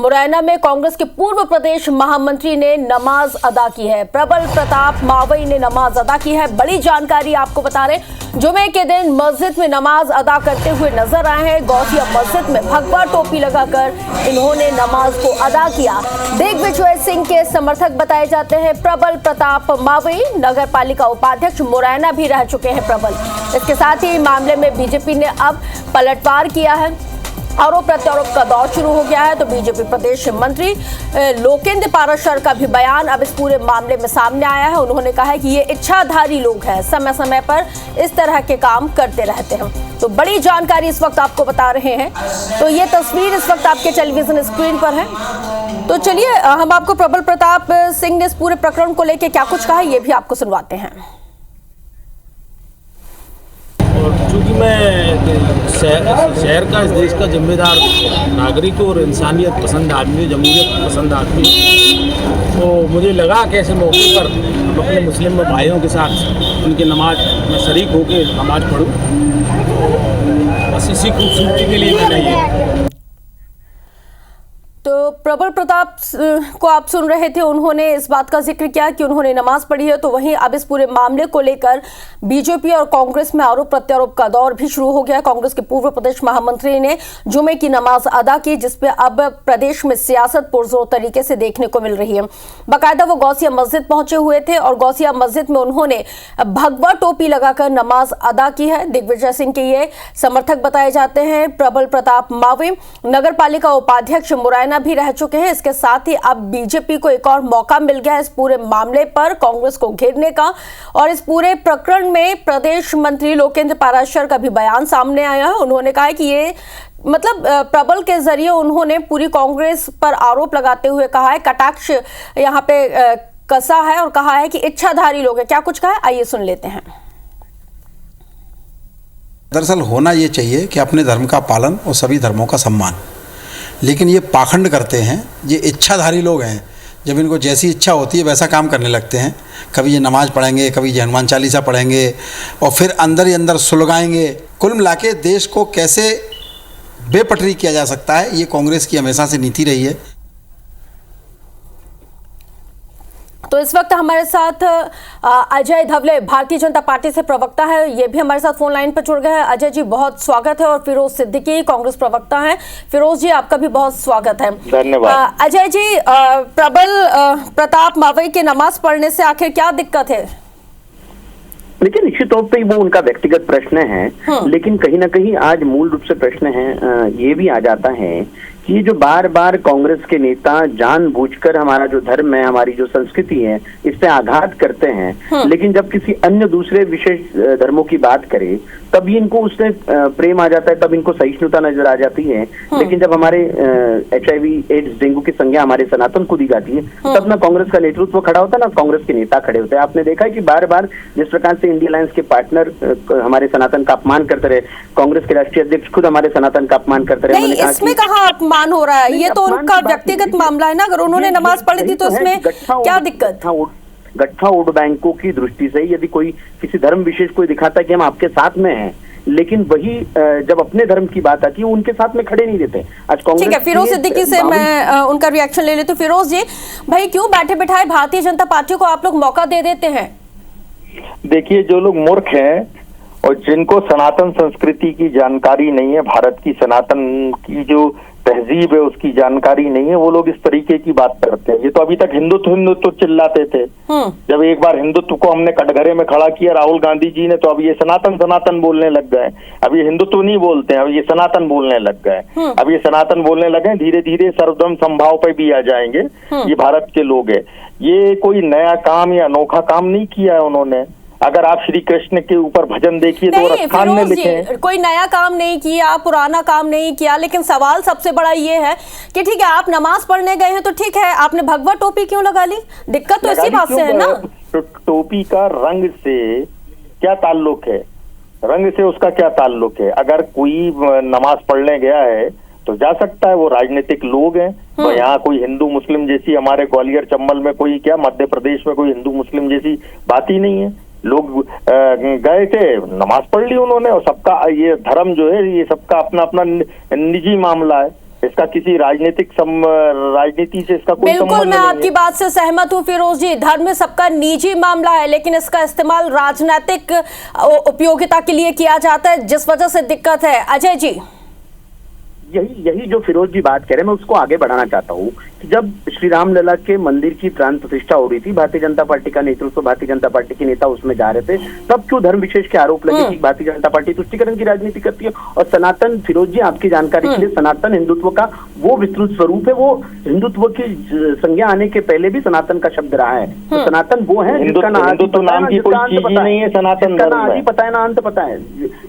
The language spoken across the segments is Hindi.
मुरैना में कांग्रेस के पूर्व प्रदेश महामंत्री ने नमाज अदा की है। प्रबल प्रताप मावई ने नमाज अदा की है। बड़ी जानकारी आपको बता रहे, जुमे के दिन मस्जिद में नमाज अदा करते हुए नजर आए हैं। गौसिया मस्जिद में भगवा टोपी लगाकर इन्होंने नमाज को अदा किया। दिग्विजय सिंह के समर्थक बताए जाते हैं प्रबल प्रताप मावई। नगर पालिका उपाध्यक्ष मुरैना भी रह चुके हैं प्रबल। इसके साथ ही मामले में बीजेपी ने अब पलटवार किया है। आरोप प्रत्यारोप का दौर शुरू हो गया है। तो बीजेपी प्रदेश मंत्री लोकेंद्र पाराशर का भी बयान अब इस पूरे मामले में सामने आया है। उन्होंने कहा है कि ये इच्छाधारी लोग हैं, समय समय पर इस तरह के काम करते रहते हैं। तो बड़ी जानकारी इस वक्त आपको बता रहे हैं। तो ये तस्वीर इस वक्त आपके टेलीविजन स्क्रीन पर है। तो चलिए हम आपको प्रबल प्रताप सिंह ने इस पूरे प्रकरण को लेकर क्या कुछ कहा ये भी आपको सुनवाते हैं। चूँकि मैं शहर का, इस देश का जिम्मेदार नागरिक और इंसानियत पसंद आदमी, जमहूरियत पसंद आदमी, तो मुझे लगा कि ऐसे मौके पर अपने मुस्लिम भाइयों के साथ उनकी नमाज में शरीक होकर नमाज पढ़ूं। बस इसी खूबसूरती के लिए मैंने ये। तो प्रबल प्रताप को आप सुन रहे थे। उन्होंने इस बात का जिक्र किया कि उन्होंने नमाज पढ़ी है। तो वहीं अब इस पूरे मामले को लेकर बीजेपी और कांग्रेस में आरोप प्रत्यारोप का दौर भी शुरू हो गया। कांग्रेस के पूर्व प्रदेश महामंत्री ने जुमे की नमाज अदा की, जिसपे अब प्रदेश में सियासत पुरजोर तरीके से देखने को मिल रही है। बाकायदा वो गौसिया मस्जिद पहुंचे हुए थे और गौसिया मस्जिद में उन्होंने भगवा टोपी लगाकर नमाज अदा की है। दिग्विजय सिंह के ये समर्थक बताए जाते हैं प्रबल प्रताप मावई। नगर पालिका उपाध्यक्ष मुरैना भी रह चुके हैं। इसके साथ ही अब बीजेपी को एक और मौका मिल गया इस पूरे मामले पर कांग्रेस को घेरने का। और इस पूरे प्रकरण में प्रदेश मंत्री लोकेंद्र पाराशर का भी बयान सामने आया है। उन्होंने कहा है कि ये मतलब प्रबल के जरिए उन्होंने पूरी कांग्रेस पर आरोप लगाते हुए कहा है, कटाक्ष यहाँ पे कसा है और कहा है कि इच्छाधारी लोग हैं। क्या कुछ कहा है आइए सुन लेते हैं। दरअसल होना ये चाहिए कि अपने धर्म का पालन और सभी धर्मों का सम्मान, लेकिन ये पाखंड करते हैं। ये इच्छाधारी लोग हैं, जब इनको जैसी इच्छा होती है वैसा काम करने लगते हैं। कभी ये नमाज पढ़ेंगे, कभी ये हनुमान चालीसा पढ़ेंगे और फिर अंदर ही अंदर सुलगाएंगे। कुल मिला के देश को कैसे बेपटरी किया जा सकता है, ये कांग्रेस की हमेशा से नीति रही है। तो इस वक्त हमारे साथ अजय धवले भारतीय जनता पार्टी से प्रवक्ता है, ये भी हमारे साथ फोन लाइन पर जुड़ गए हैं। अजय जी बहुत स्वागत है। और फिरोज सिद्दीकी कांग्रेस प्रवक्ता हैं। फिरोज जी आपका भी बहुत स्वागत है। धन्यवाद। अजय जी प्रबल प्रताप मावई के नमाज पढ़ने से आखिर क्या दिक्कत है? देखिए, निश्चित तौर पे वो उनका व्यक्तिगत प्रश्न है, लेकिन कहीं ना कहीं आज मूल रूप से प्रश्न है ये भी आ जाता है कि ये जो बार बार कांग्रेस के नेता जानबूझकर हमारा जो धर्म है, हमारी जो संस्कृति है, इस पे आघात करते हैं, लेकिन जब किसी अन्य दूसरे विशेष धर्मों की बात करे तभी इनको उससे प्रेम आ जाता है, तब इनको सहिष्णुता नजर आ जाती है। लेकिन जब हमारे HIV एड्स डेंगू की संज्ञा हमारे सनातन को दी जाती है, तब ना कांग्रेस का नेतृत्व खड़ा होता है ना कांग्रेस के नेता खड़े होते हैं। आपने देखा है कि बार बार जिस प्रकार से इंडिया अलायंस के पार्टनर हमारे सनातन का अपमान करते रहे, कांग्रेस के राष्ट्रीय अध्यक्ष खुद हमारे सनातन का अपमान करते रहे। इसमें कहाँ अपमान हो रहा है? ये तो उनका व्यक्तिगत मामला है ना। अगर उन्होंने नमाज पढ़ी थी तो इसमें क्या दिक्कत? गट्ठा वोट बैंकों की दृष्टि से यदि कोई किसी धर्म विशेष कोई दिखाता है कि हम आपके साथ में हैं, लेकिन वही जब अपने धर्म की बात आती है उनके साथ में खड़े नहीं देते। आज कांग्रेस, ठीक है, फिरोज सिद्दीकी से मैं उनका रिएक्शन ले लेती हूँ। फिरोज जी भाई, क्यों बैठे बिठाए भारतीय जनता पार्टी को आप लोग मौका दे देते हैं? देखिए, जो लोग मूर्ख हैं और जिनको सनातन संस्कृति की जानकारी नहीं है, भारत की सनातन की जो तहजीब है उसकी जानकारी नहीं है, वो लोग इस तरीके की बात करते हैं। ये तो अभी तक हिंदुत्व हिंदुत्व चिल्लाते थे। जब एक बार हिंदुत्व को हमने कटघरे में खड़ा किया राहुल गांधी जी ने, तो अब ये सनातन सनातन बोलने लग गए। अब ये हिंदुत्व नहीं बोलते हैं, अब ये सनातन बोलने लग गए। अब ये सनातन बोलने लगे, धीरे धीरे सर्वधर्म समभाव पे भी आ जाएंगे। ये भारत के लोग हैं। ये कोई नया काम या अनोखा काम नहीं किया है उन्होंने। अगर आप श्री कृष्ण के ऊपर भजन देखिए तो रखान ने लिखे हैं। कोई नया काम नहीं किया, पुराना काम नहीं किया, लेकिन सवाल सबसे बड़ा ये है कि ठीक है आप नमाज पढ़ने गए हैं तो ठीक है, आपने भगवा टोपी क्यों लगा ली? दिक्कत तो इसी बात से है ना। टोपी का रंग से क्या ताल्लुक है? रंग से उसका क्या ताल्लुक है? अगर कोई नमाज पढ़ने गया है तो जा सकता है, वो राजनीतिक लोग हैं। तो यहाँ कोई हिंदू मुस्लिम जैसी, हमारे ग्वालियर चंबल में कोई, क्या मध्य प्रदेश में कोई हिंदू मुस्लिम जैसी बात ही नहीं है। लोग गए थे, नमाज पढ़ ली उन्होंने, और सबका ये धर्म जो है ये सबका अपना अपना निजी मामला है। इसका किसी राजनीति से इसका कोई बिल्कुल, संबंध मैं नहीं आपकी है। बात से सहमत हूँ फिरोज जी। धर्म सबका निजी मामला है, लेकिन इसका इस्तेमाल राजनीतिक उपयोगिता के लिए किया जाता है, जिस वजह से दिक्कत है। अजय जी, यही जो फिरोज जी बात कह रहे हैं, मैं उसको आगे बढ़ाना चाहता हूँ कि जब श्री राम लला के मंदिर की प्राण प्रतिष्ठा हो रही थी, भारतीय जनता पार्टी का नेतृत्व, भारतीय जनता पार्टी के नेता उसमें जा रहे थे, तब क्यों धर्म विशेष के आरोप लगे कि भारतीय जनता पार्टी तुष्टीकरण की राजनीति करती है? और सनातन, फिरोज जी आपकी जानकारी के लिए, सनातन हिंदुत्व का वो विस्तृत स्वरूप है। वो हिंदुत्व की संज्ञा आने के पहले भी सनातन का शब्द रहा है। तो सनातन वो है जिसका ना हिंदुत्व नाम की कोई चीज ही नहीं है, सनातन धर्म है। आदि पता है ना अंत पता है।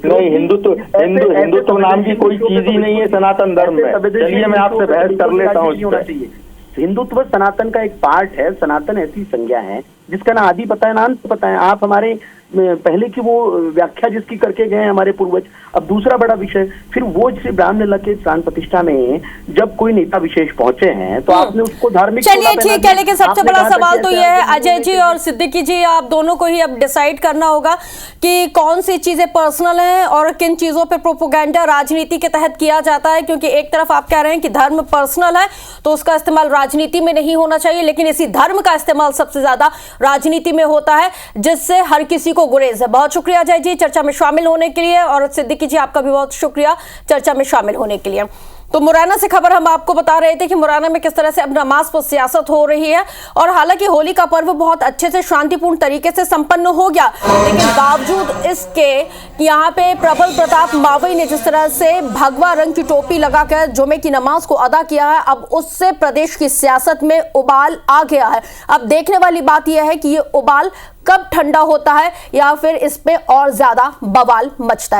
नहीं, हिंदुत्व नाम की कोई चीज ही नहीं है सनातन धर्म में। चलिए मैं आपसे बहस कर लेता हूँ इस पे। हिंदुत्व सनातन का एक पार्ट है। सनातन ऐसी संज्ञा है जिसका ना आदि पता है ना अंत पता है। आप हमारे पहले की वो व्याख्या जिसकी करके गए हमारे पूर्वज। अब दूसरा बड़ा विषय, फिर वो श्री रामलला के प्राण प्रतिष्ठा में जब कोई नेता विशेष पहुंचे हैं तो आपने उसको धार्मिक, चलिए ठीक है, लेकिन सबसे बड़ा सवाल तो यह है अजय जी और सिद्दीकी जी, आप दोनों को ही अब डिसाइड करना होगा कि कौन सी चीजें पर्सनल हैं और किन चीजों पे प्रोपोगेंडा राजनीति के तहत किया जाता है। क्योंकि एक तरफ आप कह रहे हैं कि धर्म पर्सनल है तो उसका इस्तेमाल राजनीति में नहीं होना चाहिए, लेकिन इसी धर्म का इस्तेमाल सबसे ज्यादा राजनीति में होता है, जिससे हर किसी को गुरेज है। बहुत शुक्रिया अजय जी चर्चा में शामिल होने के लिए, और सिद्दीकी जी आपका भी बहुत शुक्रिया चर्चा में शामिल होने के लिए। तो मुरैना से खबर हम आपको बता रहे थे कि मुरैना में किस तरह से अब नमाज पर सियासत हो रही है, और हालांकि होली का पर्व बहुत अच्छे से शांतिपूर्ण तरीके से संपन्न हो गया, लेकिन बावजूद इसके यहाँ पे प्रबल प्रताप मावई ने जिस तरह से भगवा रंग की टोपी लगाकर जुमे की नमाज को अदा किया है, अब उससे प्रदेश की सियासत में उबाल आ गया है। अब देखने वाली बात यह है कि ये उबाल कब ठंडा होता है या फिर इस पे और ज्यादा बवाल मचता है।